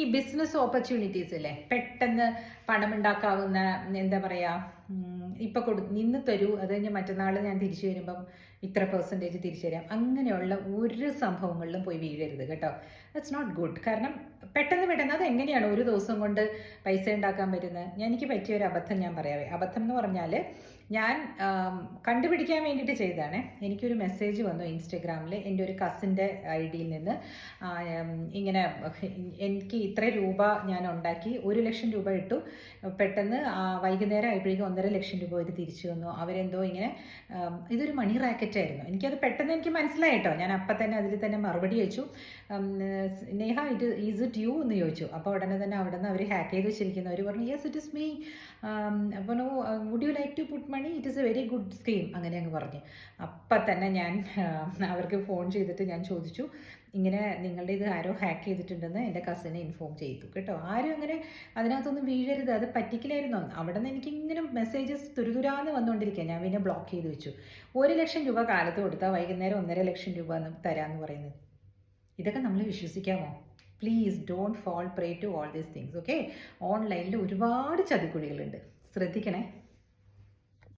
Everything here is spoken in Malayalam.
ഈ ബിസിനസ് ഓപ്പർച്യൂണിറ്റീസ് ഇല്ലേ, പെട്ടെന്ന് പണമുണ്ടാക്കാവുന്ന, എന്താ പറയാ, ഇപ്പൊ നിന്ന് തരൂ, അത് കഴിഞ്ഞ് മറ്റന്നാൾ ഞാൻ തിരിച്ചു വരുമ്പം ഇത്ര പെർസെൻറ്റേജ് തിരിച്ചു തരാം, അങ്ങനെയുള്ള ഒരു സംഭവങ്ങളിലും പോയി വീഴരുത് കേട്ടോ. That's not good. കാരണം പെട്ടെന്ന് അത് എങ്ങനെയാണ് ഒരു ദിവസം കൊണ്ട് പൈസ ഉണ്ടാക്കാൻ പറ്റുന്നത്? എനിക്ക് പറ്റിയ ഒരു അബദ്ധം ഞാൻ പറയാവേ. അബദ്ധം എന്ന് പറഞ്ഞാൽ ഞാൻ കണ്ടുപിടിക്കാൻ വേണ്ടിയിട്ട് ചെയ്തതാണ്. എനിക്കൊരു മെസ്സേജ് വന്നു ഇൻസ്റ്റഗ്രാമിൽ എൻ്റെ ഒരു കസിൻ്റെ ഐഡിയിൽ നിന്ന്. ഇങ്ങനെ എനിക്ക് ഇത്ര രൂപ ഞാൻ ഉണ്ടാക്കി, 1,00,000 രൂപ ഇട്ടു, പെട്ടെന്ന് വൈകുന്നേരം ആയപ്പോഴേക്കും 1,50,000 രൂപ അവർ തിരിച്ചു വന്നു. അവരെന്തോ ഇങ്ങനെ, ഇതൊരു മണി റാക്കറ്റ് ആയിരുന്നു. എനിക്കത് പെട്ടെന്ന് എനിക്ക് മനസ്സിലായിട്ടോ. ഞാൻ അപ്പം തന്നെ അതിൽ തന്നെ മറുപടി അയച്ചു, നേഹ ഈസ് ഇറ്റ് യു എന്ന് ചോദിച്ചു. അപ്പോൾ ഉടനെ തന്നെ അവിടെ നിന്ന് അവർ ഹാക്ക് ചെയ്ത് വെച്ചിരിക്കുന്നു. അവർ പറഞ്ഞു യെസ് ഇറ്റ് ഇസ് മീ. അപ്പോൾ would you like to put money, it is a very good scheme, അങ്ങനെ അങ്ങ് പറഞ്ഞു. അപ്പം തന്നെ ഞാൻ അവർക്ക് ഫോൺ ചെയ്തിട്ട് ഞാൻ ചോദിച്ചു, ഇങ്ങനെ നിങ്ങളുടെ ഇത് ആരോ ഹാക്ക് ചെയ്തിട്ടുണ്ടെന്ന് എൻ്റെ കസിനെ ഇൻഫോം ചെയ്തു കേട്ടോ. ആരും അങ്ങനെ അതിനകത്തൊന്നും വീഴരുത്, അത് പറ്റിക്കലായിരുന്നു. അവിടെ നിന്ന് എനിക്കിങ്ങനെ മെസ്സേജസ് തുരുതുരാന്ന് വന്നുകൊണ്ടിരിക്കുക. ഞാൻ പിന്നെ ബ്ലോക്ക് ചെയ്ത് വെച്ചു. 1,00,000 രൂപ കാലത്ത് കൊടുത്താൽ വൈകുന്നേരം 1,50,000 രൂപ തരാമെന്ന് പറയുന്നത്, ഇതൊക്കെ നമ്മൾ വിശ്വസിക്കാമോ? Please don't fall prey to all these things. Okay, ഓൺലൈനിൽ ഒരുപാട് ചതിക്കുഴികളുണ്ട്, ശ്രദ്ധിക്കണേ.